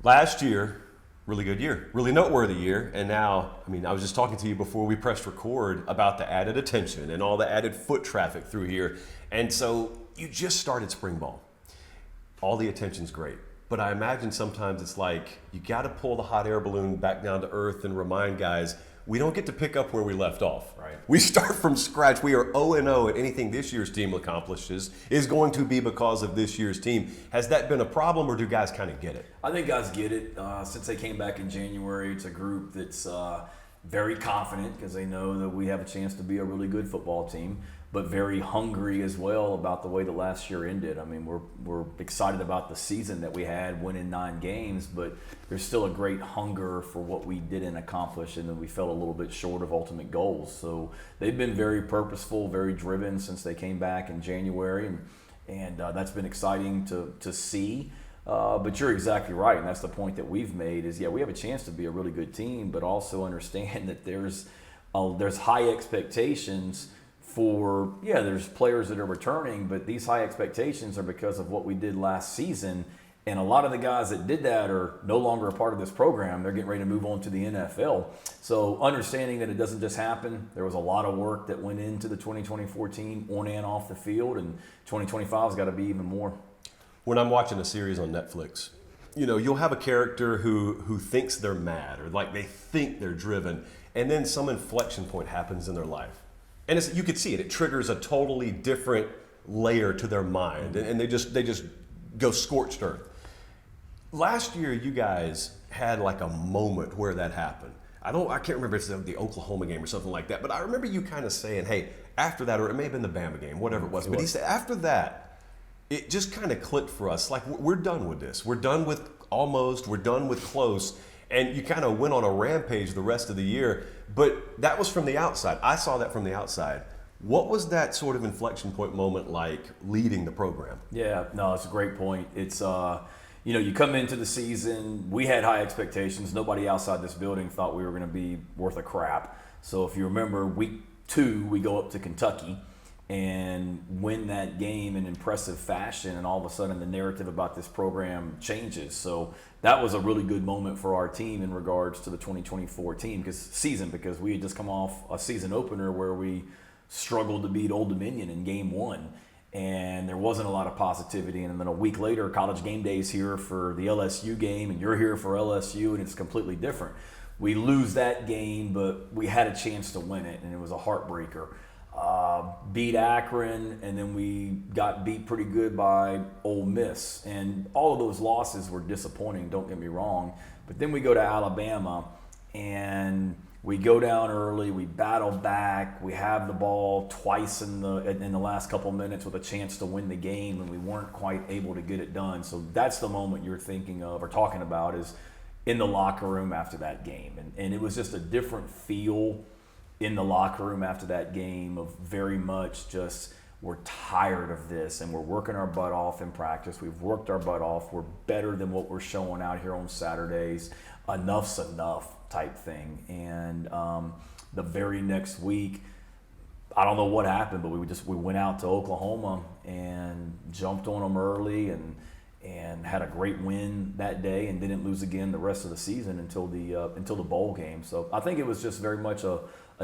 Last year, really good year, really noteworthy year. And now, I was just talking to you before we pressed record about the added attention and all the added foot traffic through here. And so you just started spring ball. All the attention's great. But I imagine sometimes it's like you got to pull the hot air balloon back down to earth and remind guys, we don't get to pick up where we left off. Right. We start from scratch. We are 0-0 at anything this year's team accomplishes is going to be because of this year's team. Has that been a problem, or do guys kind of get it? I think guys get it. Since they came back in January, it's a group that's very confident because they know that we have a chance to be a really good football team, but very hungry as well about the way the last year ended. We're excited about the season that we had, winning 9 games, but there's still a great hunger for what we didn't accomplish, and then we fell a little bit short of ultimate goals. So they've been very purposeful, very driven since they came back in January, and that's been exciting to see. But you're exactly right, and that's the point that we've made is, we have a chance to be a really good team, but also understand that there's high expectations for, there's players that are returning, but these high expectations are because of what we did last season. And a lot of the guys that did that are no longer a part of this program. They're getting ready to move on to the NFL. So understanding that it doesn't just happen, there was a lot of work that went into the 2024 team on and off the field, and 2025's got to be even more. When I'm watching a series on Netflix, you'll have a character who thinks they're mad or like they think they're driven, and then some inflection point happens in their life. And you could see it. It triggers a totally different layer to their mind, and they just go scorched earth. Last year, you guys had like a moment where that happened. I can't remember if it's the Oklahoma game or something like that, but I remember you kind of saying, hey, after that, or it may have been the Bama game, whatever it was. But he said after that, it just kind of clicked for us. Like, we're done with this. We're done with almost. We're done with close. And you kind of went on a rampage the rest of the year. But that was from the outside. I saw that from the outside. What was that sort of inflection point moment like leading the program? Yeah, no, it's a great point. It's, you come into the season, we had high expectations. Nobody outside this building thought we were going to be worth a crap. So if you remember, week 2, we go up to Kentucky and win that game in impressive fashion, and all of a sudden the narrative about this program changes. So that was a really good moment for our team in regards to the 2024 team because we had just come off a season opener where we struggled to beat Old Dominion in game 1, and there wasn't a lot of positivity. And then a week later, College Game Day is here for the LSU game, and you're here for LSU, and it's completely different. We lose that game, but we had a chance to win it, and it was a heartbreaker. Beat Akron, and then we got beat pretty good by Ole Miss. And all of those losses were disappointing, don't get me wrong. But then we go to Alabama, and we go down early, we battle back, we have the ball twice in the last couple minutes with a chance to win the game, and we weren't quite able to get it done. So that's the moment you're thinking of or talking about, is in the locker room after that game. And it was just a different feel in the locker room after that game of very much just, we're tired of this and we're working our butt off in practice. We've worked our butt off. We're better than what we're showing out here on Saturdays. Enough's enough type thing. And the very next week, I don't know what happened, but we went out to Oklahoma and jumped on them early and had a great win that day, and didn't lose again the rest of the season until the bowl game. So I think it was just very much a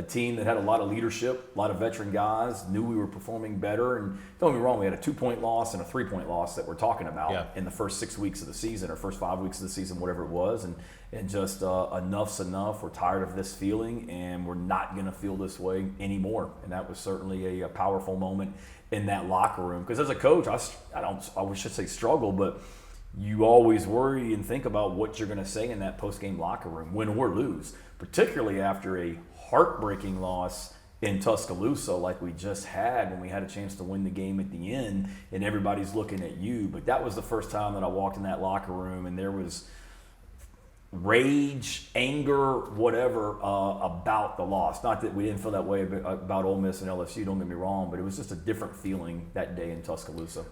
team that had a lot of leadership, a lot of veteran guys, knew we were performing better. And don't get me wrong, we had a 2-point loss and a 3-point loss that we're talking about in the first 6 weeks of the season, or first 5 weeks of the season, whatever it was. And just enough's enough. We're tired of this feeling, and we're not going to feel this way anymore. And that was certainly a powerful moment in that locker room. Because as a coach, I should say struggle, but you always worry and think about what you're going to say in that post-game locker room, win or lose, particularly after a heartbreaking loss in Tuscaloosa like we just had, when we had a chance to win the game at the end and everybody's looking at you. But that was the first time that I walked in that locker room and there was rage, anger, whatever, about the loss. Not that we didn't feel that way about Ole Miss and LSU, don't get me wrong, but it was just a different feeling that day in Tuscaloosa.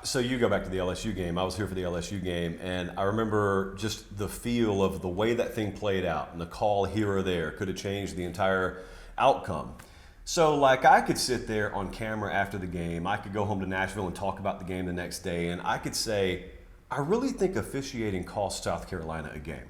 So you go back to the LSU game. I was here for the LSU game, and I remember just the feel of the way that thing played out, and the call here or there could have changed the entire outcome. So, like, I could sit there on camera after the game. I could go home to Nashville and talk about the game the next day, and I could say, I really think officiating cost South Carolina a game.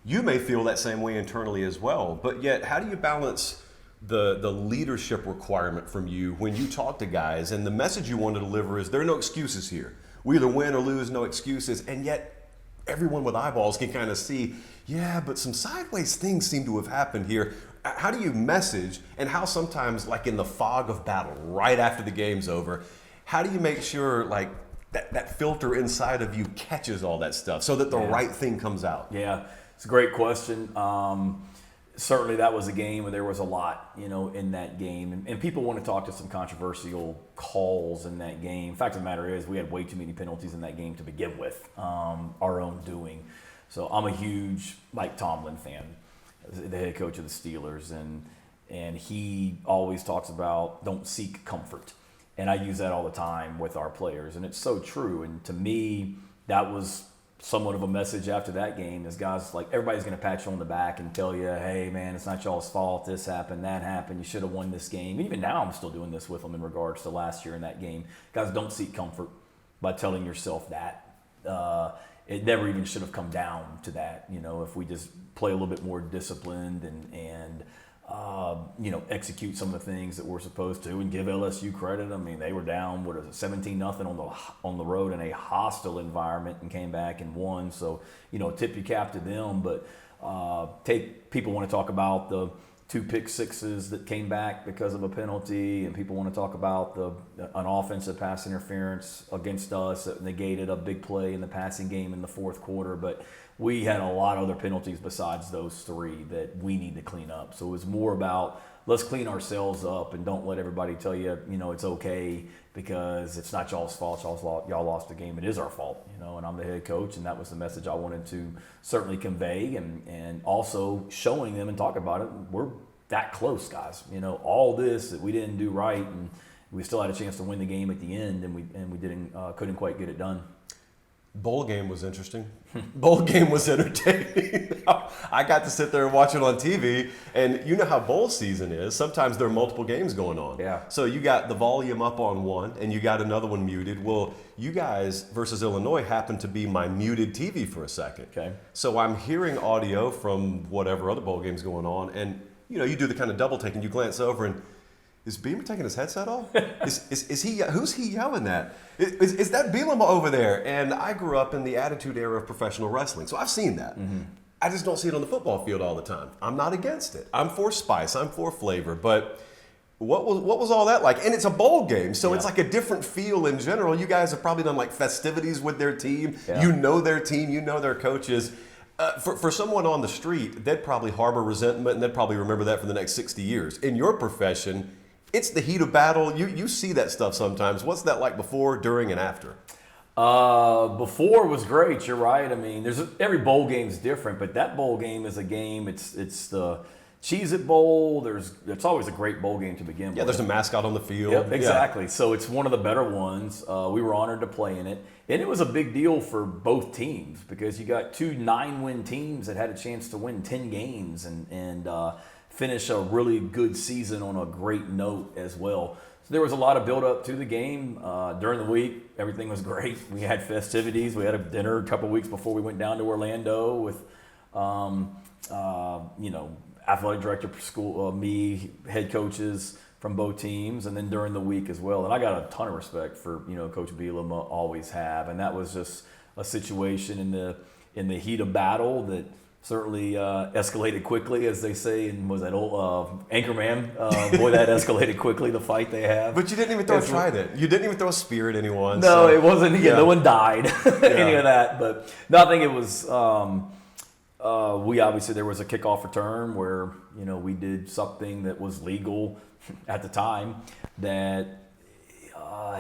You may feel that same way internally as well, but yet how do you balance the leadership requirement from you when you talk to guys and the message you want to deliver is there are no excuses here. We either win or lose, no excuses, and yet everyone with eyeballs can kind of see, yeah, but some sideways things seem to have happened here. How do you message, and how sometimes, like in the fog of battle, right after the game's over, how do you make sure like that filter inside of you catches all that stuff so that the right thing comes out? Yeah, it's a great question. Certainly that was a game where there was a lot, in that game. And people want to talk to some controversial calls in that game. Fact of the matter is we had way too many penalties in that game to begin with, our own doing. So I'm a huge Mike Tomlin fan, the head coach of the Steelers. And he always talks about don't seek comfort. And I use that all the time with our players. And it's so true. And to me, that was somewhat of a message after that game is guys like everybody's going to pat you on the back and tell you, hey man, it's not y'all's fault, this happened, that happened, you should have won this game. Even now I'm still doing this with them in regards to last year in that game. Guys, don't seek comfort by telling yourself that. It never even should have come down to that. If we just play a little bit more disciplined and execute some of the things that we're supposed to and give LSU credit. I mean, they were down, 17-0 on the road in a hostile environment and came back and won. So, tip your cap to them. But people want to talk about the 2 pick sixes that came back because of a penalty, and people want to talk about an offensive pass interference against us that negated a big play in the passing game in the fourth quarter. But we had a lot of other penalties besides those 3 that we need to clean up. So it was more about let's clean ourselves up and don't let everybody tell you, it's okay because it's not y'all's fault. Y'all lost the game. It is our fault, and I'm the head coach, and that was the message I wanted to certainly convey and also showing them and talking about it. We're that close, guys. All this that we didn't do right, and we still had a chance to win the game at the end, and we couldn't quite get it done. Bowl game was interesting. Bowl game was entertaining. I got to sit there and watch it on TV, and you know how bowl season is. Sometimes there are multiple games going on. Yeah. So you got the volume up on one, and you got another one muted. Well, you guys versus Illinois happened to be my muted TV for a second. Okay. So I'm hearing audio from whatever other bowl game's going on, and you do the kind of double take, and you glance over, and is Beamer taking his headset off? Is he? Who's he yelling at? Is that Bielema over there? And I grew up in the attitude era of professional wrestling, so I've seen that. Mm-hmm. I just don't see it on the football field all the time. I'm not against it. I'm for spice. I'm for flavor. But what was all that like? And it's a bowl game, so it's like a different feel in general. You guys have probably done like festivities with their team. Yeah. You know their team. You know their coaches. For someone on the street, they'd probably harbor resentment, and they'd probably remember that for the next 60 years. In your profession, it's the heat of battle. You see that stuff sometimes. What's that like before, during, and after? Before was great. You're right. I mean, every bowl game's different, but that bowl game is a game. It's the Cheez-It Bowl. It's always a great bowl game to begin with. Yeah, there's a mascot on the field. Yep, exactly. Yeah. So it's one of the better ones. We were honored to play in it. And it was a big deal for both teams because you got 2 9-win teams that had a chance to win 10 games and finish a really good season on a great note as well. So there was a lot of build-up to the game. During the week, everything was great. We had festivities. We had a dinner a couple weeks before we went down to Orlando with, athletic director for school, me, head coaches from both teams, and then during the week as well. And I got a ton of respect for, Coach Bielema, always have. And that was just a situation in the heat of battle that certainly escalated quickly, as they say, and was that old Anchorman? Boy, that escalated quickly, the fight they have. But you didn't even throw a trident. You didn't even throw a spear at anyone. No, so. It wasn't. Yeah, no one died, any of that. But no, I think it was, we obviously, there was a kickoff return where, we did something that was legal at the time that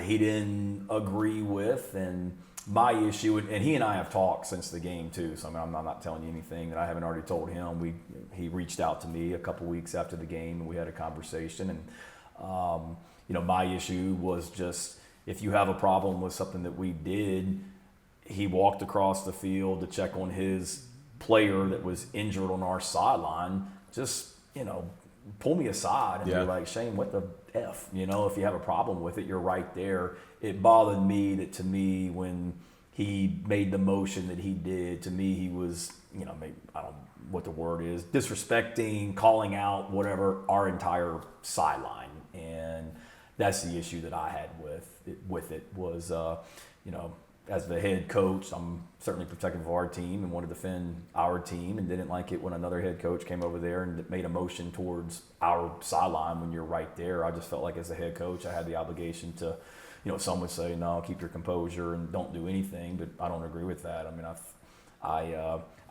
he didn't agree with. And my issue, and he and I have talked since the game too, so I'm not telling you anything that I haven't already told him. He reached out to me a couple weeks after the game, and we had a conversation. And my issue was just if you have a problem with something that we did, he walked across the field to check on his player that was injured on our sideline. Just pull me aside and be like, Shane, what the F? If you have a problem with it, you're right there. It bothered me that, to me, when he made the motion that he did. To me, he was, maybe, I don't know what the word is, disrespecting, calling out, whatever, our entire sideline. And that's the issue that I had with it was, as the head coach, I'm certainly protective of our team and want to defend our team, and didn't like it when another head coach came over there and made a motion towards our sideline when you're right there. I just felt like as a head coach, I had the obligation to, some would say, no, keep your composure and don't do anything, but I don't agree with that. I mean,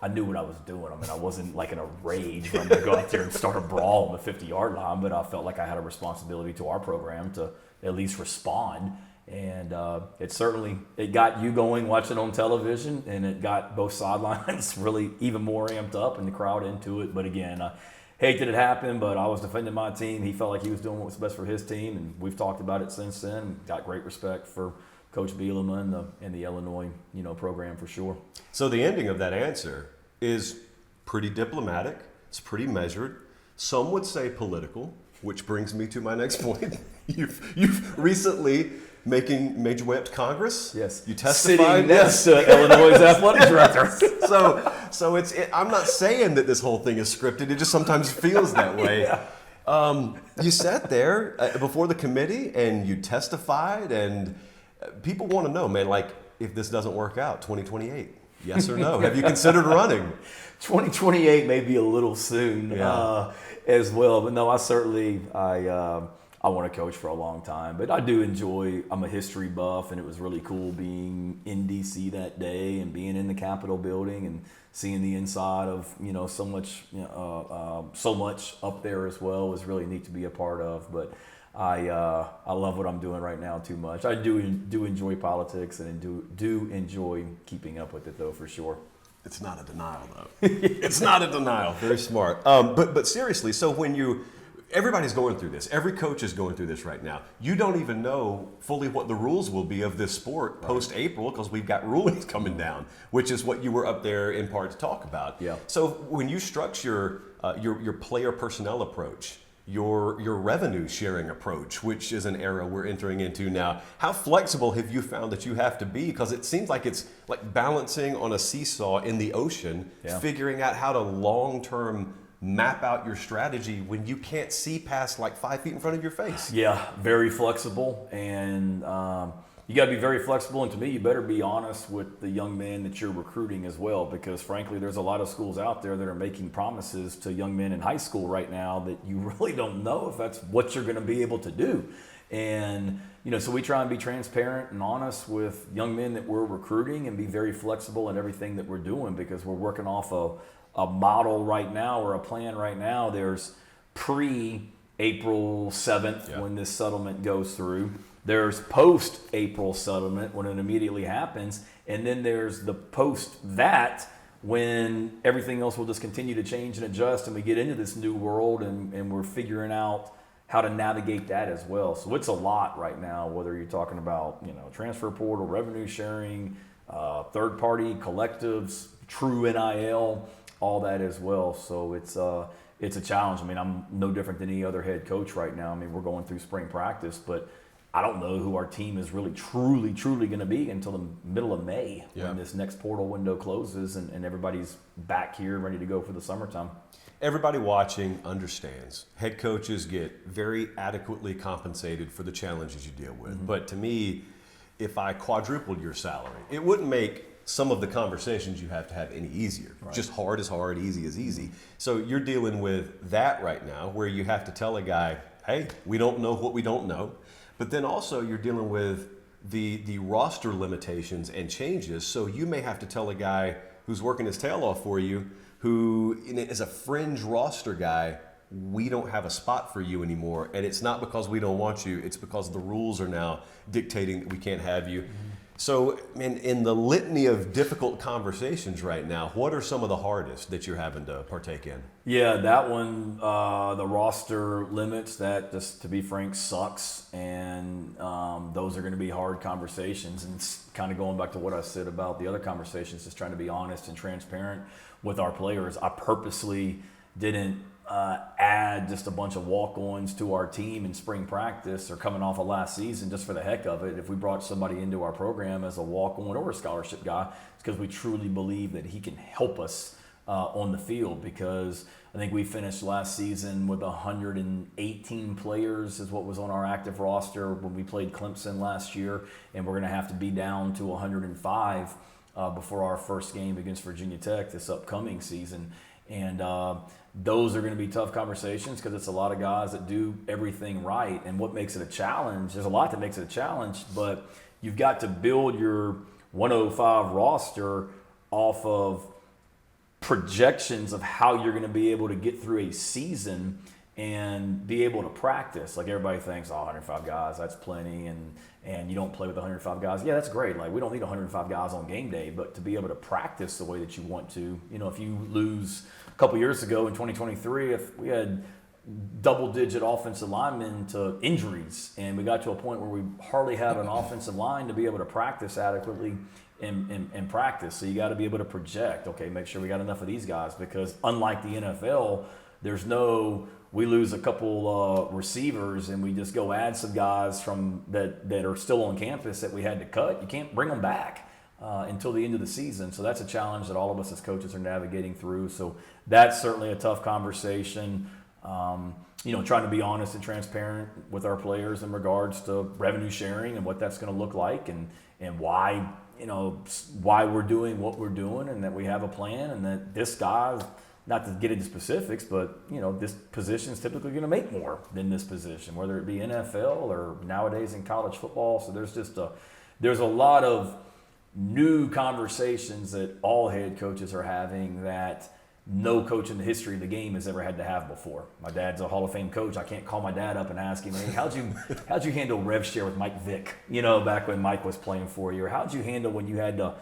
I knew what I was doing. I mean, I wasn't like in a rage when to go out there and start a brawl on the 50-yard line, but I felt like I had a responsibility to our program to at least respond. And it got you going watching on television, and it got both sidelines really even more amped up and the crowd into it. But again, I hate that it happened, but I was defending my team. He felt like he was doing what was best for his team, and we've talked about it since then. Got great respect for Coach Bielema and the Illinois, program for sure. So the ending of that answer is pretty diplomatic. It's pretty measured. Some would say political, which brings me to my next point. You've recently made your way up to Congress. Yes. You testified. Sitting next to Illinois' athletic director. So I'm not saying that this whole thing is scripted. It just sometimes feels that way. Yeah. You sat there before the committee and you testified, and people want to know, man, like, if this doesn't work out, 2028, yes or no? Have you considered running? 2028 may be a little soon as well, but no, I want to coach for a long time, but I do enjoy. I'm a history buff, and it was really cool being in DC that day and being in the Capitol building and seeing the inside of so much up there as well. It was really neat to be a part of. But I love what I'm doing right now too much. I do enjoy politics and do enjoy keeping up with it though, for sure. It's not a denial though. It's not a denial. Very smart. But seriously, so when everybody's going through this. Every coach is going through this right now. You don't even know fully what the rules will be of this sport post-April, because we've got rulings coming down, which is what you were up there in part to talk about. Yeah. So when you structure your player personnel approach, your revenue sharing approach, which is an era we're entering into now, how flexible have you found that you have to be? Because it seems like it's like balancing on a seesaw in the ocean, figuring out how to long-term map out your strategy when you can't see past like 5 feet in front of your face. Yeah, very flexible, and you got to be very flexible. And to me, you better be honest with the young men that you're recruiting as well, because frankly, there's a lot of schools out there that are making promises to young men in high school right now that you really don't know if that's what you're going to be able to do. And so we try and be transparent and honest with young men that we're recruiting, and be very flexible in everything that we're doing, because we're working off a model right now, or a plan right now. There's pre-April 7th when this settlement goes through. There's post-April settlement when it immediately happens. And then there's the post that, when everything else will just continue to change and adjust, and we get into this new world, and we're figuring out how to navigate that as well. So it's a lot right now, whether you're talking about transfer portal, revenue sharing, third-party collectives, true NIL, all that as well. So it's a challenge. I mean, I'm no different than any other head coach right now. I mean, we're going through spring practice, but I don't know who our team is really truly going to be until the middle of May when this next portal window closes, and everybody's back here ready to go for the summertime. Everybody watching understands head coaches get very adequately compensated for the challenges you deal with. Mm-hmm. But to me, if I quadrupled your salary, it wouldn't make some of the conversations you have to have any easier. Right. Just hard is hard, easy is easy. So you're dealing with that right now, where you have to tell a guy, hey, we don't know what we don't know. But then also you're dealing with the roster limitations and changes. So you may have to tell a guy who's working his tail off for you, who is a fringe roster guy, we don't have a spot for you anymore. And it's not because we don't want you, it's because the rules are now dictating that we can't have you. Mm-hmm. So in the litany of difficult conversations right now, what are some of the hardest that you're having to partake in? Yeah, that one, the roster limits, that, just to be frank, sucks. And those are going to be hard conversations. And it's kind of going back to what I said about the other conversations, just trying to be honest and transparent with our players. I purposely didn't add just a bunch of walk-ons to our team in spring practice or coming off of last season just for the heck of it. If we brought somebody into our program as a walk-on or a scholarship guy, it's because we truly believe that he can help us on the field, because I think we finished last season with 118 players is what was on our active roster when we played Clemson last year, and we're going to have to be down to 105 before our first game against Virginia Tech this upcoming season. And those are going to be tough conversations because it's a lot of guys that do everything right. And what makes it a challenge, there's a lot that makes it a challenge, but you've got to build your 105 roster off of projections of how you're going to be able to get through a season and be able to practice. Like everybody thinks, 105 guys, that's plenty, and you don't play with 105 guys. Yeah, that's great. Like, we don't need 105 guys on game day, but to be able to practice the way that you want to, if you lose a couple years ago in 2023, if we had double-digit offensive linemen to injuries, and we got to a point where we hardly have an offensive line to be able to practice adequately in practice. So you got to be able to project, okay, make sure we got enough of these guys, because unlike the NFL, there's no, we lose a couple receivers and we just go add some guys from that are still on campus that we had to cut. You can't bring them back until the end of the season. So that's a challenge that all of us as coaches are navigating through. So that's certainly a tough conversation. Trying to be honest and transparent with our players in regards to revenue sharing and what that's going to look like, and why we're doing what we're doing, and that we have a plan, and that this guy, not to get into specifics, but this position is typically going to make more than this position, whether it be NFL or nowadays in college football. So there's a lot of new conversations that all head coaches are having that no coach in the history of the game has ever had to have before. My dad's a Hall of Fame coach. I can't call my dad up and ask him, hey, how'd you handle rev share with Mike Vick, back when Mike was playing for you? Or how'd you handle when you had to,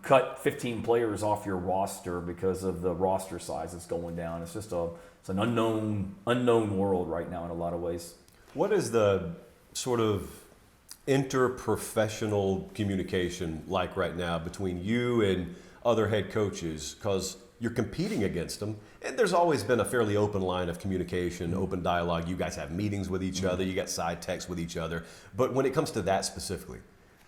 cut 15 players off your roster because of the roster sizes going down? It's just it's an unknown world right now in a lot of ways. What is the sort of interprofessional communication like right now between you and other head coaches? Because you're competing against them, and there's always been a fairly open line of communication, open dialogue. You guys have meetings with each other, you got side texts with each other. But when it comes to that specifically,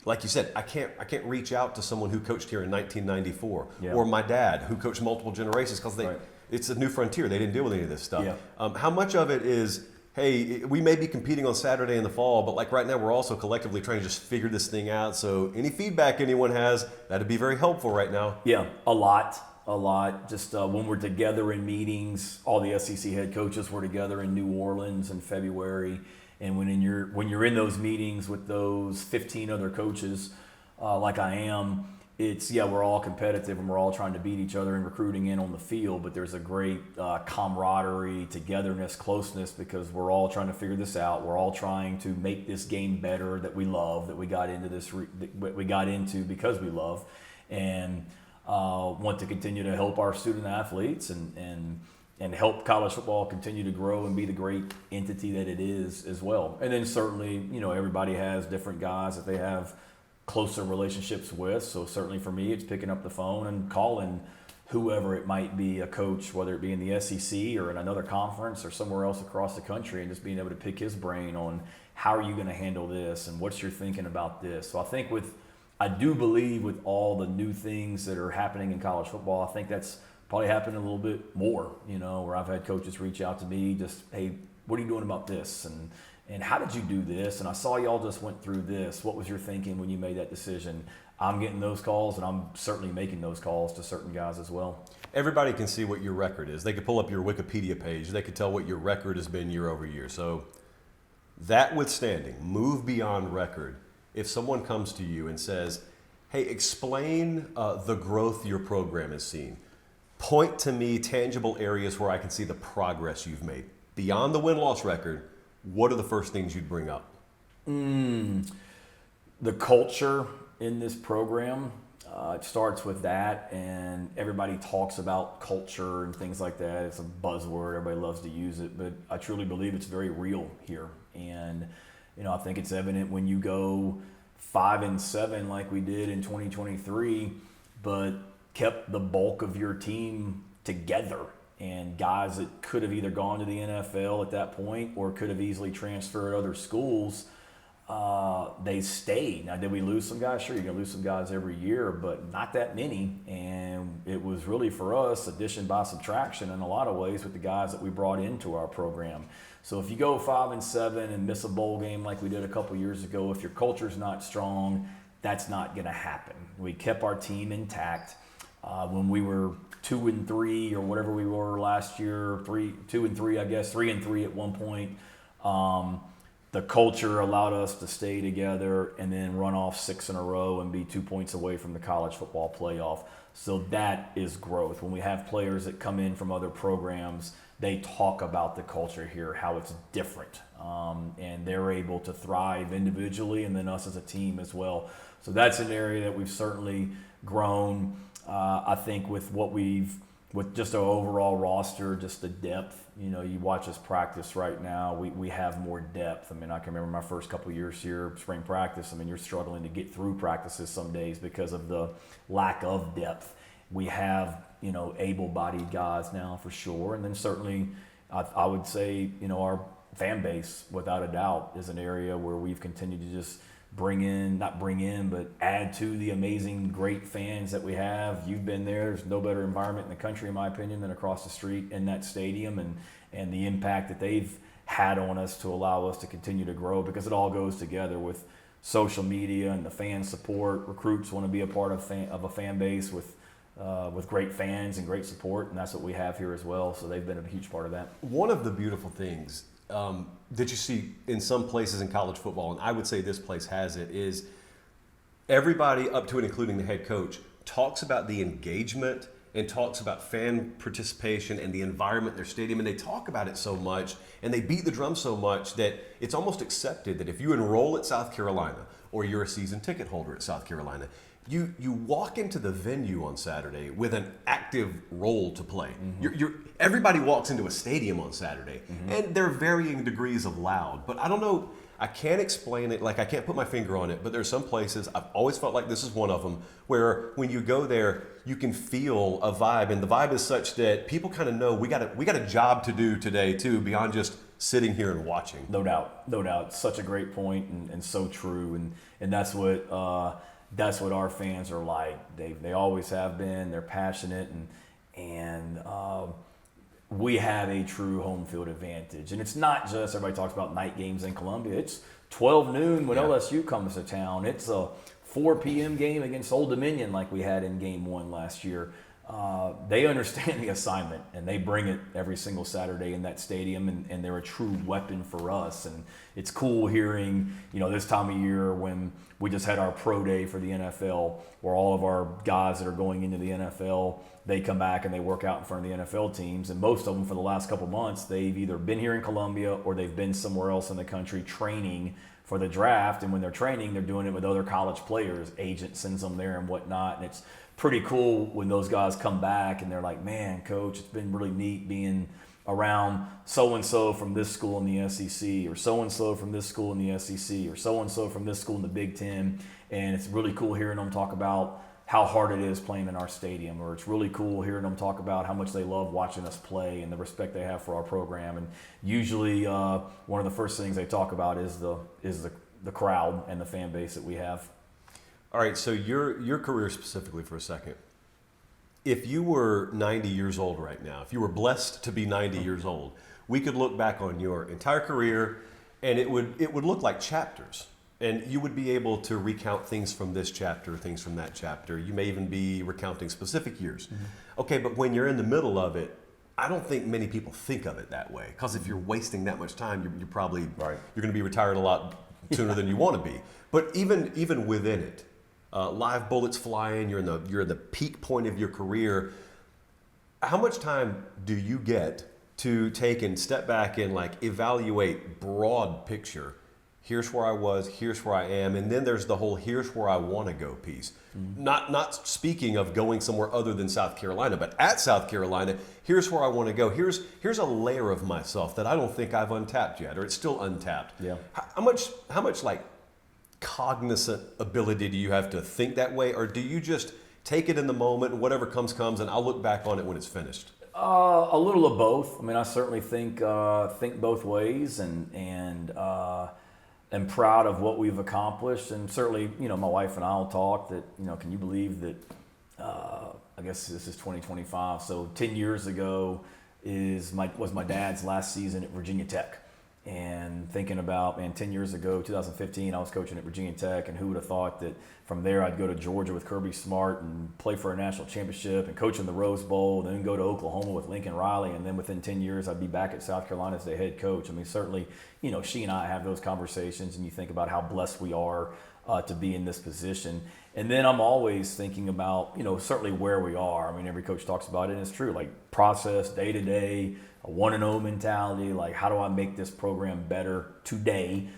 like you said, I can't reach out to someone who coached here in 1994, or my dad who coached multiple generations, because it's a new frontier. They didn't deal with any of this stuff. Yeah. How much of it is, hey, we may be competing on Saturday in the fall, but like right now we're also collectively trying to just figure this thing out. So any feedback anyone has, that'd be very helpful right now. Yeah, a lot. Just when we're together in meetings, all the SEC head coaches were together in New Orleans in February. And when you're in those meetings with those 15 other coaches, like I am, we're all competitive and we're all trying to beat each other in recruiting and on the field. But there's a great camaraderie, togetherness, closeness, because we're all trying to figure this out. We're all trying to make this game better that we love, that we got into because we love, and want to continue to help our student athletes and help college football continue to grow and be the great entity that it is as well. And then certainly, everybody has different guys that they have closer relationships with. So certainly for me, it's picking up the phone and calling whoever it might be, a coach, whether it be in the SEC or in another conference or somewhere else across the country, and just being able to pick his brain on how are you going to handle this and what's your thinking about this. So I do believe with all the new things that are happening in college football, I think that's probably happened a little bit more, where I've had coaches reach out to me, just, hey, what are you doing about this? And how did you do this? And I saw y'all just went through this. What was your thinking when you made that decision? I'm getting those calls, and I'm certainly making those calls to certain guys as well. Everybody can see what your record is. They could pull up your Wikipedia page. They could tell what your record has been year over year. So that withstanding, move beyond record. If someone comes to you and says, hey, explain the growth your program has seen. Point to me tangible areas where I can see the progress you've made. Beyond the win-loss record, what are the first things you'd bring up? The culture in this program, it starts with that, and everybody talks about culture and things like that. It's a buzzword. Everybody loves to use it, but I truly believe it's very real here. And I think it's evident when you go 5-7 like we did in 2023, but kept the bulk of your team together And guys that could have either gone to the NFL at that point or could have easily transferred to other schools, they stayed. Now, did we lose some guys? Sure, you're going to lose some guys every year, but not that many. And it was really for us addition by subtraction in a lot of ways with the guys that we brought into our program. So if you go 5-7 and miss a bowl game like we did a couple years ago, if your culture's not strong, that's not going to happen. We kept our team intact. When we were 2-3 or whatever we were last year, 2-3, I guess, 3-3 at one point. The culture allowed us to stay together and then run off 6 in a row and be 2 points away from the college football playoff. So that is growth. When we have players that come in from other programs, they talk about the culture here, how it's different. And they're able to thrive individually and then us as a team as well. So that's an area that we've certainly grown. I think with just our overall roster, just the depth, you watch us practice right now, we have more depth. I mean, I can remember my first couple of years here, spring practice. I mean, you're struggling to get through practices some days because of the lack of depth. We have, able-bodied guys now for sure. And then certainly I would say, our fan base, without a doubt, is an area where we've continued to just but add to the amazing, great fans that we have. You've been there. There's no better environment in the country, in my opinion, than across the street in that stadium, and the impact that they've had on us to allow us to continue to grow, because it all goes together with social media and the fan support. Recruits want to be a part of a fan base with great fans and great support, and that's what we have here as well. So they've been a huge part of that. One of the beautiful things that you see in some places in college football, and I would say this place has it, is everybody up to and including the head coach talks about the engagement and talks about fan participation and the environment in their stadium, and they talk about it so much and they beat the drum so much that it's almost accepted that if you enroll at South Carolina or you're a season ticket holder at South Carolina, you walk into the venue on Saturday with an active role to play. Mm-hmm. Everybody walks into a stadium on Saturday, mm-hmm. and there are varying degrees of loud. But I don't know, I can't explain it, like I can't put my finger on it, but there's some places, I've always felt like this is one of them, where when you go there, you can feel a vibe, and the vibe is such that people kind of know we got a job to do today too, beyond just sitting here and watching. No doubt. Such a great point, and so true, and that's what our fans are like. They always have been. They're passionate, and we have a true home field advantage. And it's not just, everybody talks about night games in Columbia. It's 12 noon when LSU comes to town. It's a 4 p.m. game against Old Dominion like we had in Game 1 last year. They understand the assignment, and they bring it every single Saturday in that stadium, and they're a true weapon for us. And it's cool hearing, this time of year when we just had our pro day for the NFL, where all of our guys that are going into the NFL, they come back and they work out in front of the NFL teams. And most of them for the last couple months, they've either been here in Columbia or they've been somewhere else in the country training for the draft. And when they're training, they're doing it with other college players. Agent sends them there and whatnot. And it's pretty cool when those guys come back and they're like, man, coach, it's been really neat being around so-and-so from this school in the SEC, or so-and-so from this school in the SEC, or so-and-so from this school in the Big Ten. And it's really cool hearing them talk about how hard it is playing in our stadium, or it's really cool hearing them talk about how much they love watching us play and the respect they have for our program. And usually one of the first things they talk about is the crowd and the fan base that we have. All right, so your career specifically for a second. If you were 90 years old right now, if you were blessed to be 90 years old, we could look back on your entire career and it would look like chapters. And you would be able to recount things from this chapter, things from that chapter. You may even be recounting specific years. Mm-hmm. Okay, but when you're in the middle of it, I don't think many people think of it that way. Because if you're wasting that much time, you're probably you're going to be retired a lot sooner than you want to be. But even within it, live bullets flying, you're in the peak point of your career. How much time do you get to take and step back and evaluate broad picture? Here's where I was, here's where I am, and then there's the whole here's where I want to go piece. Mm-hmm. Not speaking of going somewhere other than South Carolina, but at South Carolina, here's where I want to go. Here's a layer of myself that I don't think I've untapped yet, or it's still untapped. Yeah. How much cognizant ability do you have to think that way, or do you just take it in the moment and whatever comes, and I'll look back on it when it's finished? A little of both. I mean, I certainly think both ways, and am proud of what we've accomplished. And certainly, my wife and I will talk that, can you believe that? I guess this is 2025. So 10 years ago was my dad's last season at Virginia Tech. And thinking about, 10 years ago, 2015, I was coaching at Virginia Tech, and who would have thought that from there I'd go to Georgia with Kirby Smart and play for a national championship and coach in the Rose Bowl, then go to Oklahoma with Lincoln Riley, and then within 10 years I'd be back at South Carolina as the head coach. I mean, certainly, she and I have those conversations, and you think about how blessed we are to be in this position. And then I'm always thinking about, certainly where we are. I mean, every coach talks about it, and it's true, like process, day-to-day, a 1-0 mentality, like how do I make this program better today?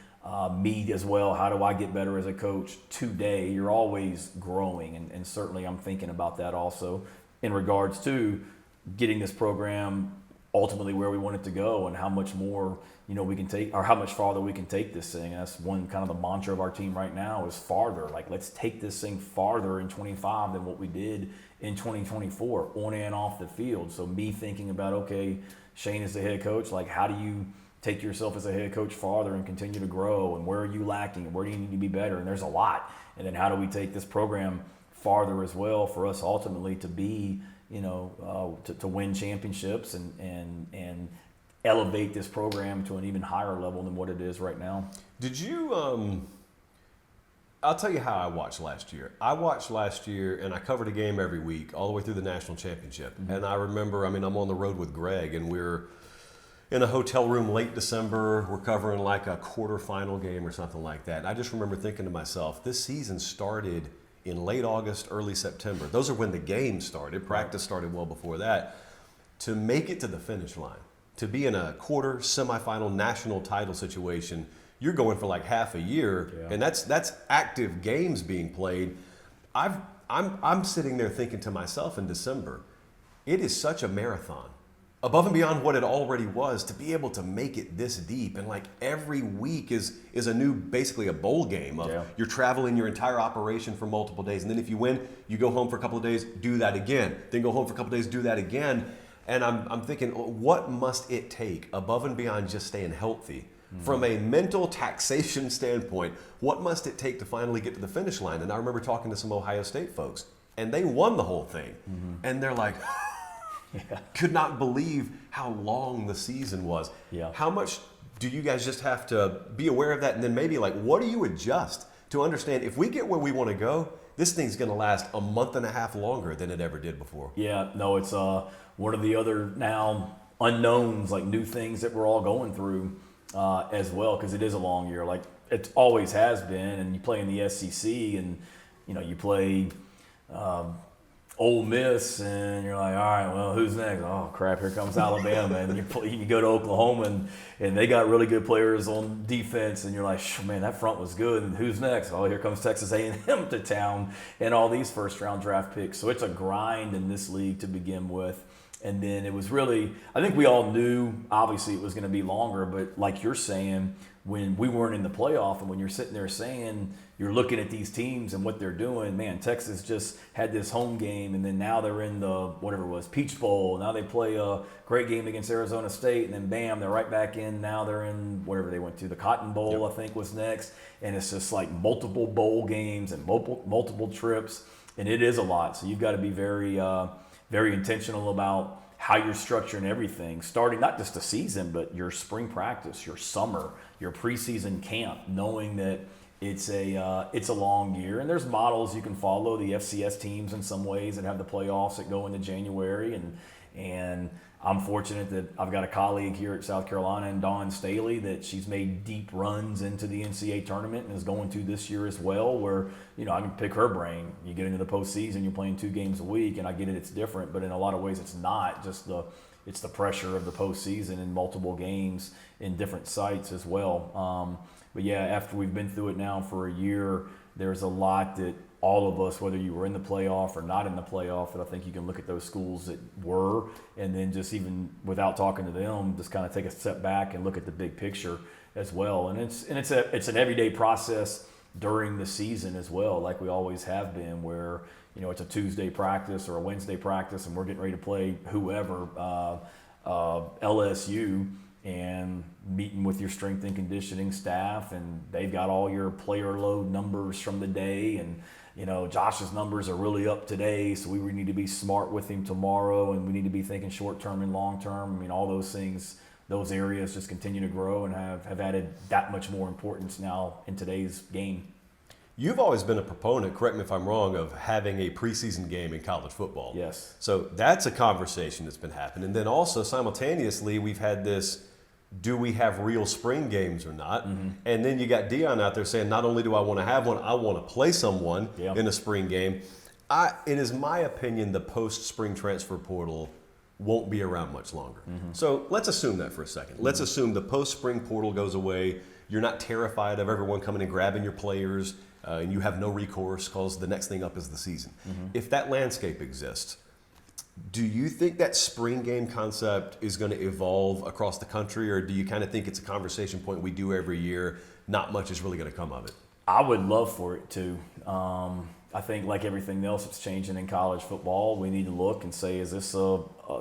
Me as well, how do I get better as a coach today? You're always growing, and certainly I'm thinking about that also in regards to getting this program ultimately where we want it to go, and how much more we can take, or how much farther we can take this thing. And that's one kind of the mantra of our team right now is farther. Like, let's take this thing farther in 25 than what we did in 2024 on and off the field. So me thinking about, okay, Shane is the head coach, like how do you take yourself as a head coach farther and continue to grow, and where are you lacking, and where do you need to be better? And there's a lot. And then how do we take this program farther as well for us ultimately to be, to win championships and elevate this program to an even higher level than what it is right now. Did you, I'll tell you how I watched last year. I watched last year, and I covered a game every week all the way through the national championship. Mm-hmm. And I remember, I'm on the road with Greg, and we're in a hotel room late December. We're covering like a quarterfinal game or something like that. And I just remember thinking to myself, this season started in late August, early September. Those are when the game started. Practice started well before that. To make it to the finish line, to be in a quarter, semifinal, national title situation, you're going for like half a year, and that's active games being played. I'm sitting there thinking to myself in December, it is such a marathon, above and beyond what it already was, to be able to make it this deep. And like every week is a new, basically a bowl game of you're traveling your entire operation for multiple days, and then if you win, you go home for a couple of days, do that again, then go home for a couple of days, do that again. And I'm thinking, what must it take above and beyond just staying healthy? From a mental taxation standpoint, what must it take to finally get to the finish line? And I remember talking to some Ohio State folks, and they won the whole thing. Mm-hmm. And they're like, could not believe how long the season was. Yeah. How much do you guys just have to be aware of that? And then maybe like, what do you adjust to understand if we get where we want to go, this thing's going to last a month and a half longer than it ever did before? Yeah, no, it's one of the other now unknowns, like new things that we're all going through. As well, because it is a long year, like it always has been. And you play in the SEC, and you play Ole Miss, and you're like, all right, well, who's next? Oh crap, here comes Alabama. And you go to Oklahoma, and they got really good players on defense, and you're like, man, that front was good. And who's next? Oh, here comes Texas A&M to town, and all these first round draft picks. So it's a grind in this league to begin with. And then it was really, I think we all knew, obviously, it was going to be longer. But like you're saying, when we weren't in the playoff, and when you're sitting there saying, you're looking at these teams and what they're doing, man, Texas just had this home game, and then now they're in the, whatever it was, Peach Bowl. Now they play a great game against Arizona State, and then bam, they're right back in. Now they're in whatever they went to, the Cotton Bowl, I think was next. And it's just like multiple bowl games and multiple trips, and it is a lot. So you've got to be very intentional about how you're structuring everything, starting not just the season, but your spring practice, your summer, your preseason camp, knowing that it's a long year. And there's models you can follow, the FCS teams in some ways that have the playoffs that go into January. And I'm fortunate that I've got a colleague here at South Carolina, and Dawn Staley, that she's made deep runs into the NCAA tournament and is going to this year as well, where, I can pick her brain. You get into the postseason, you're playing 2 games a week, and I get it, it's different, but in a lot of ways it's not. Just it's the pressure of the postseason and multiple games in different sites as well. But yeah, after we've been through it now for a year, there's a lot that all of us, whether you were in the playoff or not in the playoff, that I think you can look at those schools that were, and then just even without talking to them, just kind of take a step back and look at the big picture as well. And it's an everyday process during the season as well, like we always have been, where it's a Tuesday practice or a Wednesday practice, and we're getting ready to play whoever, LSU, and meeting with your strength and conditioning staff, and they've got all your player load numbers from the day, and Josh's numbers are really up today, so we need to be smart with him tomorrow, and we need to be thinking short term and long term. I mean, all those things, those areas just continue to grow and have added that much more importance now in today's game. You've always been a proponent, correct me if I'm wrong, of having a preseason game in college football. Yes. So that's a conversation that's been happening. And then also simultaneously, we've had this, do we have real spring games or not? Mm-hmm. And then you got Dion out there saying, not only do I want to have one, I want to play someone in a spring game. It is my opinion the post-spring transfer portal won't be around much longer. Mm-hmm. So let's assume that for a second. Let's assume the post-spring portal goes away. You're not terrified of everyone coming and grabbing your players, and you have no recourse because the next thing up is the season. Mm-hmm. If that landscape exists, do you think that spring game concept is going to evolve across the country, or do you kind of think it's a conversation point we do every year, not much is really going to come of it? I would love for it to. I think like everything else that's changing in college football, we need to look and say, is this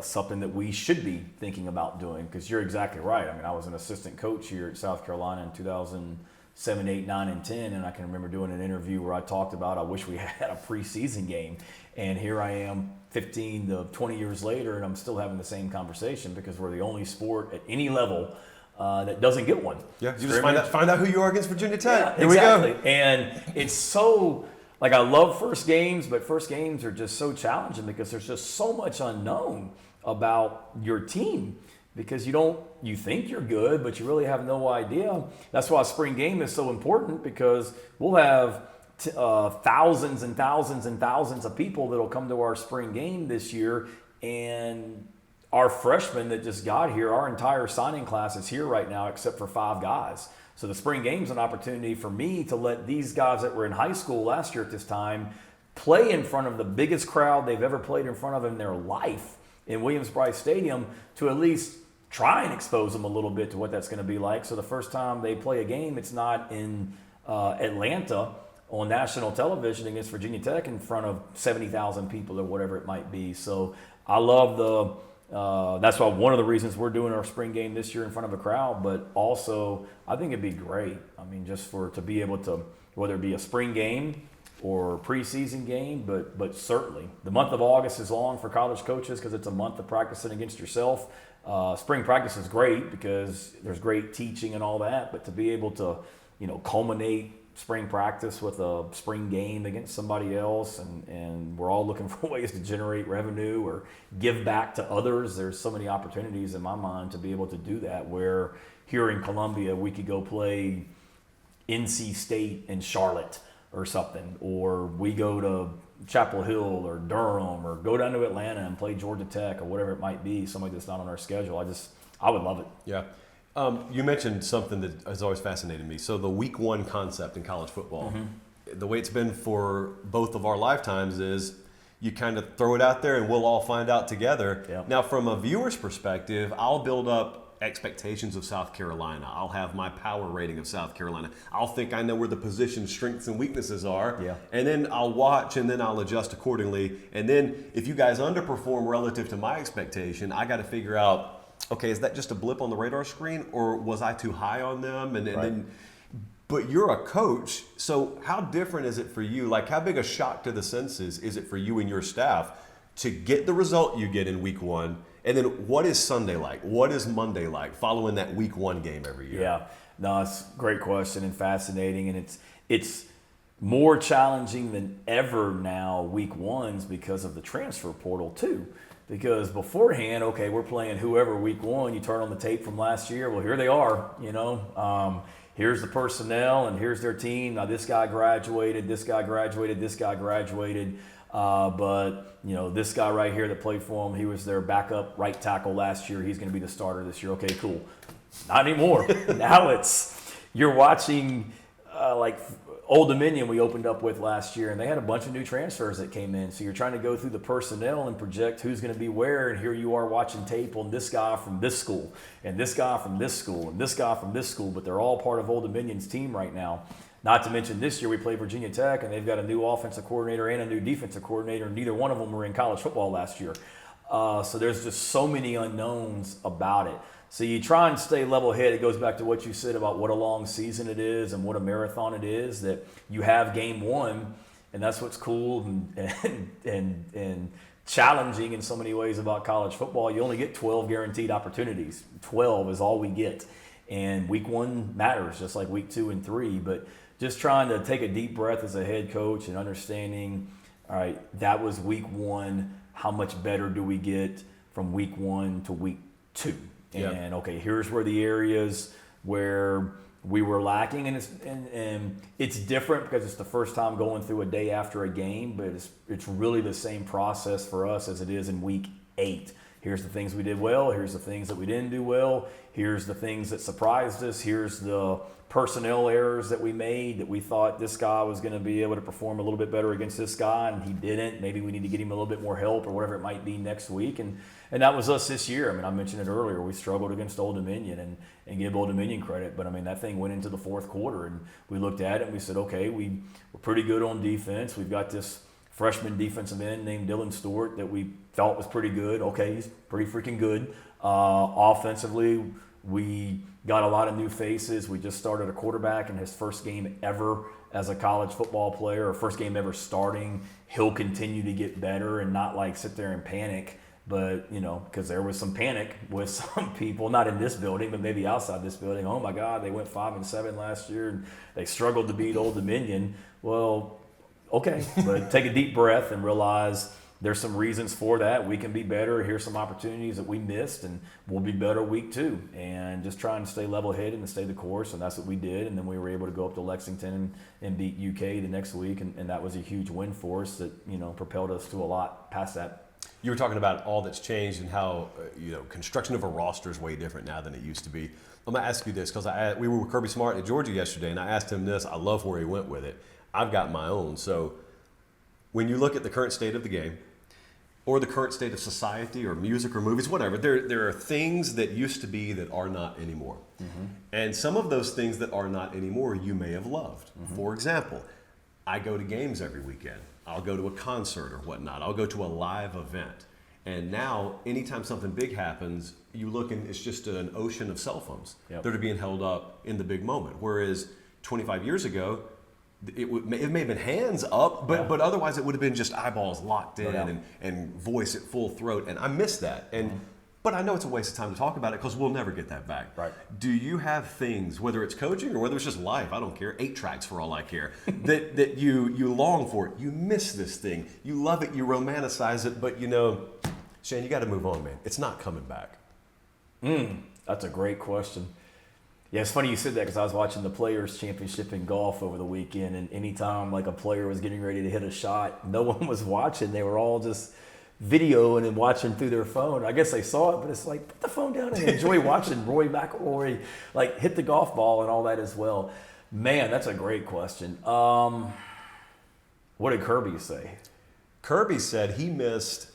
something that we should be thinking about doing? Because you're exactly right. I mean, I was an assistant coach here at South Carolina in 2007, 8, 9, and 10, and I can remember doing an interview where I talked about I wish we had a preseason game. And here I am 15 to 20 years later, and I'm still having the same conversation because we're the only sport at any level that doesn't get one. Yeah, you just find out who you are against Virginia Tech. Yeah, exactly. We go. And it's so, like, I love first games, but first games are just so challenging because there's just so much unknown about your team because you think you're good, but you really have no idea. That's why spring game is so important because we'll have thousands and thousands and thousands of people that'll come to our spring game this year, and our freshmen that just got here, our entire signing class is here right now except for 5 guys. So the spring game's an opportunity for me to let these guys that were in high school last year at this time play in front of the biggest crowd they've ever played in front of in their life in Williams-Brice Stadium, to at least try and expose them a little bit to what that's going to be like. So the first time they play a game, it's not in Atlanta on national television against Virginia Tech in front of 70,000 people or whatever it might be. So I love that's why one of the reasons we're doing our spring game this year in front of a crowd, but also I think it'd be great. I mean, just to be able to, whether it be a spring game or preseason game, but certainly the month of August is long for college coaches because it's a month of practicing against yourself. Spring practice is great because there's great teaching and all that, but to be able to, culminate spring practice with a spring game against somebody else, and we're all looking for ways to generate revenue or give back to others. There's so many opportunities in my mind to be able to do that, where here in Columbia we could go play NC State in Charlotte or something, or we go to Chapel Hill or Durham, or go down to Atlanta and play Georgia Tech or whatever it might be, somebody that's not on our schedule. I would love it. Yeah. You mentioned something that has always fascinated me. So the week one concept in college football, the way it's been for both of our lifetimes is you kind of throw it out there and we'll all find out together. Yep. Now, from a viewer's perspective, I'll build up expectations of South Carolina. I'll have my power rating of South Carolina. I'll think I know where the position strengths and weaknesses are. Yeah. And then I'll watch and then I'll adjust accordingly. And then if you guys underperform relative to my expectation, I got to figure out, okay, is that just a blip on the radar screen, or was I too high on them? And then, but you're a coach, so how different is it for you? Like, how big a shock to the senses is it for you and your staff to get the result you get in week one? And then what is Sunday like? What is Monday like following that week one game every year? Yeah, no, it's a great question and fascinating, and it's more challenging than ever now, week ones, because of the transfer portal too. Because beforehand, okay, we're playing whoever week one. You turn on the tape from last year. Well, here they are. Here's the personnel, and here's their team. Now, this guy graduated. This guy graduated. This guy graduated. But this guy right here that played for him, he was their backup right tackle last year. He's going to be the starter this year. Okay, cool. Not anymore. Now you're watching like Old Dominion we opened up with last year, and they had a bunch of new transfers that came in. So you're trying to go through the personnel and project who's going to be where, and here you are watching tape on this guy from this school, and this guy from this school, and this guy from this school, but they're all part of Old Dominion's team right now. Not to mention this year we played Virginia Tech, and they've got a new offensive coordinator and a new defensive coordinator. Neither one of them were in college football last year. So there's just so many unknowns about it. So you try and stay level-headed. It goes back to what you said about what a long season it is and what a marathon it is, that you have game one, and that's what's cool and challenging in so many ways about college football. You only get 12 guaranteed opportunities. 12 is all we get. And week one matters, just like week 2 and 3. But just trying to take a deep breath as a head coach and understanding, all right, that was week 1. How much better do we get from week 1 to week 2? And okay, here's where the areas where we were lacking, and it's different because it's the first time going through a day after a game, but it's really the same process for us as it is in week 8. Here's the things we did well. Here's the things that we didn't do well. Here's the things that surprised us. Here's the personnel errors that we made that we thought this guy was going to be able to perform a little bit better against this guy, and he didn't. Maybe we need to get him a little bit more help or whatever it might be next week. And that was us this year. I mean, I mentioned it earlier. We struggled against Old Dominion and give Old Dominion credit. But, I mean, that thing went into the fourth quarter, and we looked at it and we said, okay, we're pretty good on defense. We've got this freshman defensive end named Dylan Stewart that we felt was pretty good. Okay, he's pretty freaking good. Offensively, we got a lot of new faces. We just started a quarterback in his first game ever as a college football player, or first game ever starting. He'll continue to get better and not like sit there and panic. But, you know, because there was some panic with some people, not in this building, but maybe outside this building. Oh my God, they went 5-7 last year and they struggled to beat Old Dominion. Well, okay, but take a deep breath and realize there's some reasons for that. We can be better. Here's some opportunities that we missed, and we'll be better week 2. And just trying to stay level-headed and stay the course, and that's what we did. And then we were able to go up to Lexington and beat UK the next week, and that was a huge win for us that, you know, propelled us to a lot past that. You were talking about all that's changed and how, construction of a roster is way different now than it used to be. I'm going to ask you this because we were with Kirby Smart at Georgia yesterday, and I asked him this. I love where he went with it. I've got my own. So when you look at the current state of the game or the current state of society or music or movies, whatever, there are things that used to be that are not anymore. Mm-hmm. And some of those things that are not anymore you may have loved. Mm-hmm. For example, I go to games every weekend. I'll go to a concert or whatnot. I'll go to a live event. And now, anytime something big happens, you look and it's just an ocean of cell phones that are being held up in the big moment. Whereas 25 years ago, it may have been hands up, but otherwise it would have been just eyeballs locked in and voice at full throat. And I miss that. And But I know it's a waste of time to talk about it because we'll never get that back. Right. Do you have things, whether it's coaching or whether it's just life, I don't care, 8 tracks for all I care, that you long for it, you miss this thing, you love it, you romanticize it, but Shane, you got to move on, man. It's not coming back. That's a great question. Yeah, it's funny you said that because I was watching the Players Championship in golf over the weekend, and anytime like a player was getting ready to hit a shot, no one was watching. They were all just videoing and watching through their phone. I guess they saw it, but it's like, put the phone down and enjoy watching Roy McIlroy like hit the golf ball and all that as well. Man, that's a great question. What did Kirby say? Kirby said he missed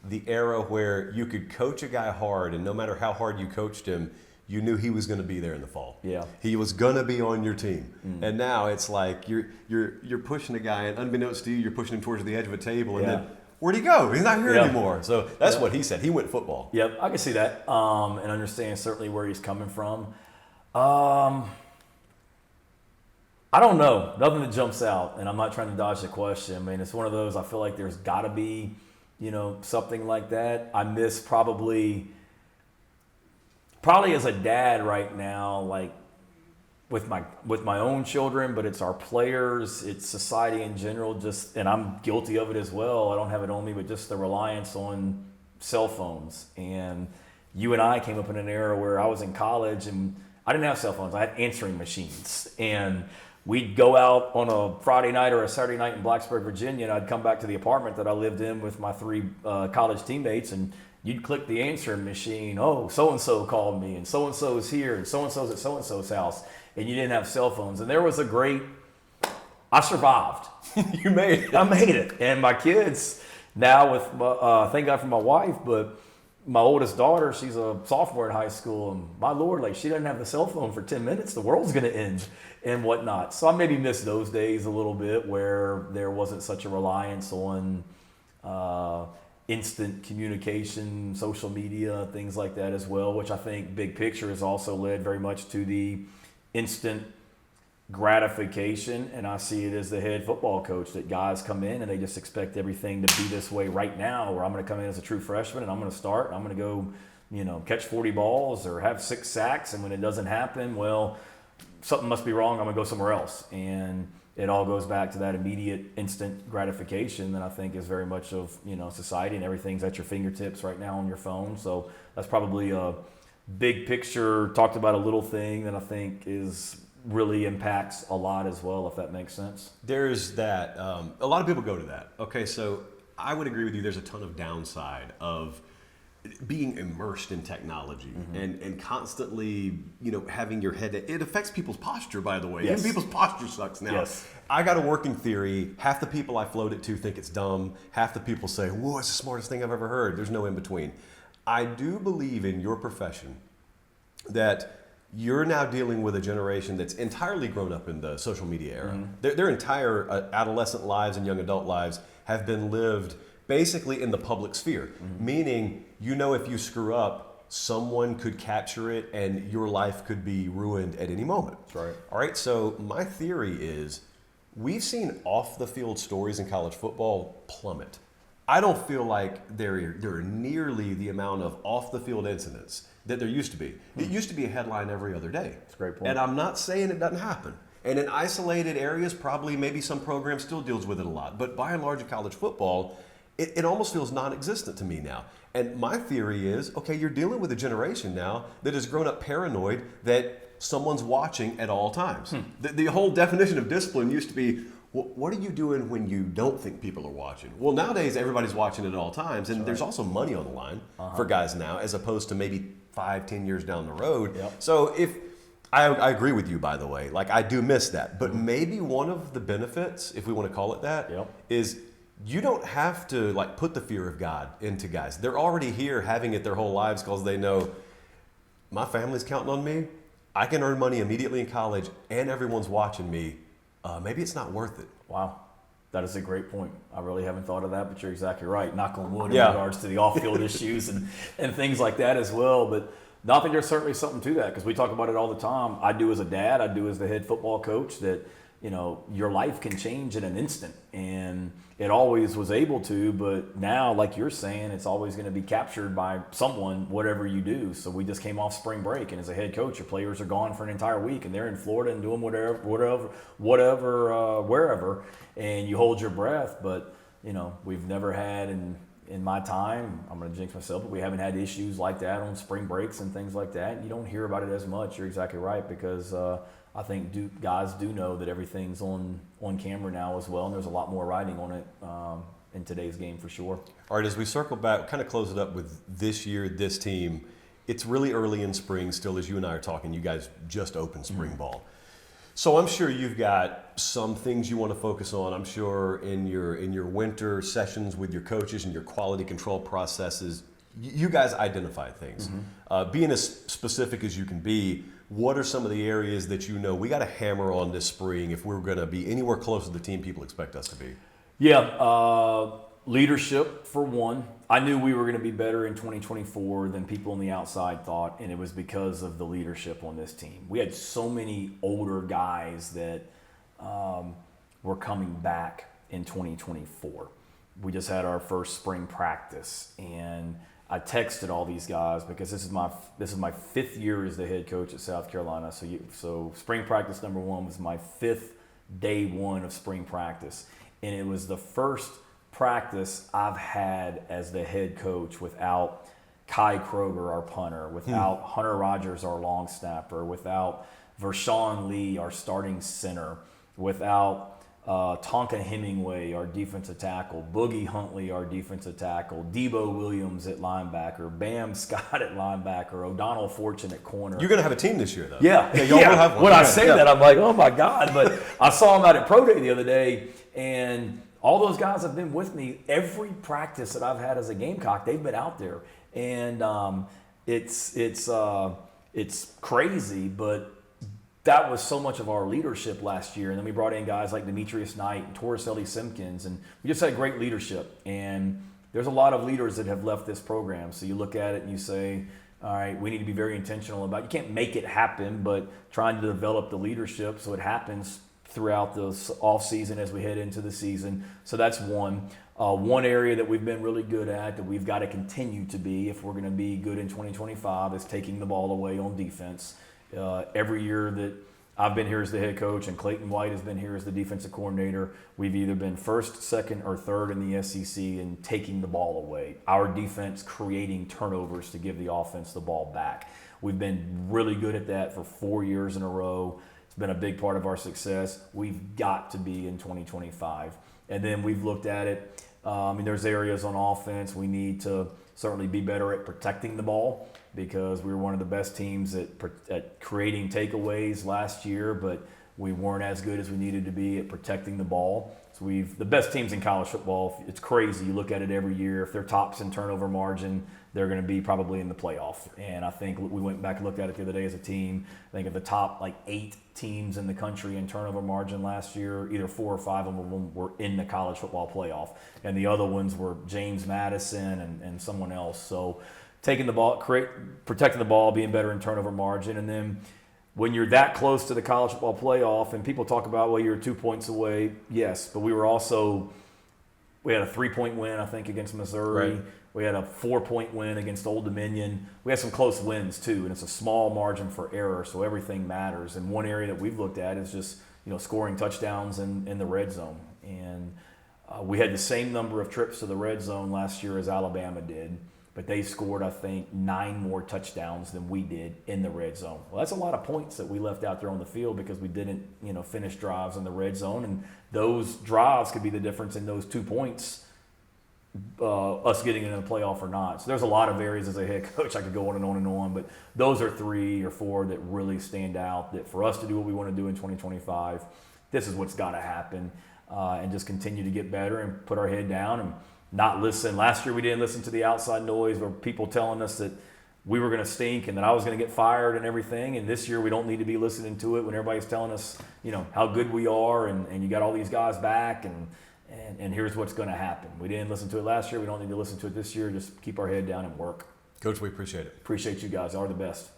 the era where you could coach a guy hard, and no matter how hard you coached him, you knew he was going to be there in the fall. Yeah, he was going to be on your team. And now it's like you're pushing a guy, and unbeknownst to you, you're pushing him towards the edge of a table, and then where'd he go? He's not here anymore. So that's what he said. He went football. Yep, I can see that, and understand certainly where he's coming from. I don't know. Nothing that jumps out, and I'm not trying to dodge the question. I mean, it's one of those. I feel like there's got to be, something like that. I miss probably as a dad right now, like with my own children, but it's our players, it's society in general. And I'm guilty of it as well. I don't have it on me, but just the reliance on cell phones. And you and I came up in an era where I was in college and I didn't have cell phones. I had answering machines, and we'd go out on a Friday night or a Saturday night in Blacksburg, Virginia, and I'd come back to the apartment that I lived in with my 3 college teammates, and you'd click the answering machine. Oh, so-and-so called me, and so-and-so is here, and so-and-so's at so-and-so's house, and you didn't have cell phones. And there was I survived. You made it. I made it. And my kids now thank God for my wife, but my oldest daughter, she's a sophomore in high school, and my Lord, like she doesn't have the cell phone for 10 minutes, the world's going to end and whatnot. So I maybe miss those days a little bit where there wasn't such a reliance on instant communication, social media, things like that as well, which I think big picture has also led very much to the instant gratification. And I see it as the head football coach that guys come in and they just expect everything to be this way right now, where I'm going to come in as a true freshman and I'm going to start and I'm going to go, catch 40 balls or have 6 sacks. And when it doesn't happen, well, something must be wrong. I'm going to go somewhere else. And it all goes back to that immediate instant gratification that I think is very much of, society, and everything's at your fingertips right now on your phone. So that's probably a big picture, talked about a little thing that I think really impacts a lot as well, if that makes sense. There's that. A lot of people go to that. Okay, so I would agree with you. There's a ton of downside of being immersed in technology and constantly, having your head. It affects people's posture, by the way. Yes. Even people's posture sucks now. Yes. I got a working theory. Half the people I float it to think it's dumb. Half the people say, whoa, it's the smartest thing I've ever heard. There's no in between. I do believe in your profession that you're now dealing with a generation that's entirely grown up in the social media era. Their entire adolescent lives and young adult lives have been lived basically in the public sphere, meaning, if you screw up, someone could capture it and your life could be ruined at any moment. That's right. All right, so my theory is we've seen off the field stories in college football plummet. I don't feel like there are nearly the amount of off the field incidents that there used to be. It used to be a headline every other day. That's a great point. And I'm not saying it doesn't happen. And in isolated areas, probably maybe some program still deals with it a lot. But by and large in college football, it almost feels non-existent to me now. And my theory is, okay, you're dealing with a generation now that has grown up paranoid that someone's watching at all times. The whole definition of discipline used to be, what are you doing when you don't think people are watching? Well, nowadays everybody's watching at all times, and there's also money on the line for guys now, as opposed to maybe 5-10 years down the road. Yep. So if I agree with you, by the way, like I do miss that, but maybe one of the benefits, if we want to call it that, is you don't have to put the fear of God into guys. They're already here having it their whole lives because they know my family's counting on me. I can earn money immediately in college and everyone's watching me. Maybe it's not worth it. Wow. That is a great point. I really haven't thought of that, but you're exactly right. Knock on wood in regards to the off-field issues and things like that as well. But I think there's certainly something to that, because we talk about it all the time. I do as a dad, I do as the head football coach, that your life can change in an instant, and it always was able to, but now, like you're saying, it's always going to be captured by someone, whatever you do. So we just came off spring break, and as a head coach, your players are gone for an entire week, and they're in Florida and doing whatever, wherever, and you hold your breath. But we've never had in my time, I'm going to jinx myself, but we haven't had issues like that on spring breaks and things like that. You don't hear about it as much. You're exactly right, because I think guys do know that everything's on camera now as well, and there's a lot more writing on it in today's game for sure. All right, as we circle back, kind of close it up with this year, this team, it's really early in spring still, as you and I are talking. You guys just opened spring ball. So I'm sure you've got some things you want to focus on. I'm sure in your winter sessions with your coaches and your quality control processes, you guys identify things. Being as specific as you can be, what are some of the areas that we got to hammer on this spring if we're going to be anywhere close to the team people expect us to be? Yeah, leadership for one. I knew we were going to be better in 2024 than people on the outside thought, and it was because of the leadership on this team. We had so many older guys that were coming back in 2024. We just had our first spring practice, and I texted all these guys because this is my 5th year as the head coach at South Carolina. So spring practice number 1 was my 5th day 1 of spring practice, and it was the first practice I've had as the head coach without Kai Kroger, our punter, without Hunter Rogers, our long snapper, without Vershawn Lee, our starting center, without Tonka Hemingway, our defensive tackle, Boogie Huntley, our defensive tackle, Debo Williams at linebacker, Bam Scott at linebacker, O'Donnell Fortune at corner. You're going to have a team this year, though. Yeah. Y'all will have one. When I say that, I'm like, oh my God. But I saw him out at Pro Day the other day, and all those guys have been with me every practice that I've had as a Gamecock. They've been out there. And it's crazy, but that was so much of our leadership last year. And then we brought in guys like Demetrius Knight and Torricelli Simpkins, and we just had great leadership. And there's a lot of leaders that have left this program. So you look at it and you say, all right, we need to be very intentional about it. You can't make it happen, but trying to develop the leadership so it happens throughout the off season as we head into the season. So that's one. One area that we've been really good at, that we've got to continue to be if we're going to be good in 2025, is taking the ball away on defense. Every year that I've been here as the head coach and Clayton White has been here as the defensive coordinator, we've either been first, second, or third in the SEC in taking the ball away. Our defense creating turnovers to give the offense the ball back. We've been really good at that for 4 years in a row. It's been a big part of our success. We've got to be in 2025. And then we've looked at it. There's areas on offense we need to certainly be better at protecting the ball, because we were one of the best teams at creating takeaways last year, but we weren't as good as we needed to be at protecting the ball. So the best teams in college football, it's crazy. You look at it every year. If they're tops in turnover margin, they're going to be probably in the playoff. And I think we went back and looked at it the other day as a team. I think of the top 8 teams in the country in turnover margin last year, either 4 or 5 of them were in the college football playoff. And the other ones were James Madison and someone else. So taking the ball, protecting the ball, being better in turnover margin. And then when you're that close to the college football playoff, and people talk about, well, you're 2 points away. Yes, but we had a 3-point win, I think, against Missouri. Right. We had a 4-point win against Old Dominion. We had some close wins too, and it's a small margin for error, so everything matters. And one area that we've looked at is just scoring touchdowns in the red zone. And we had the same number of trips to the red zone last year as Alabama did, but they scored, I think, 9 more touchdowns than we did in the red zone. Well, that's a lot of points that we left out there on the field because we didn't, finish drives in the red zone, and those drives could be the difference in those 2 points, us getting into the playoff or not. So there's a lot of areas as a head coach I could go on and on and on, but those are 3 or 4 that really stand out, that for us to do what we want to do in 2025, this is what's got to happen, and just continue to get better and put our head down and not listen. Last year we didn't listen to the outside noise or people telling us that we were going to stink and that I was going to get fired and everything. And this year we don't need to be listening to it when everybody's telling us, how good we are and you got all these guys back and here's what's going to happen. We didn't listen to it last year. We don't need to listen to it this year. Just keep our head down and work. Coach, we appreciate it. Appreciate you guys. Are the best.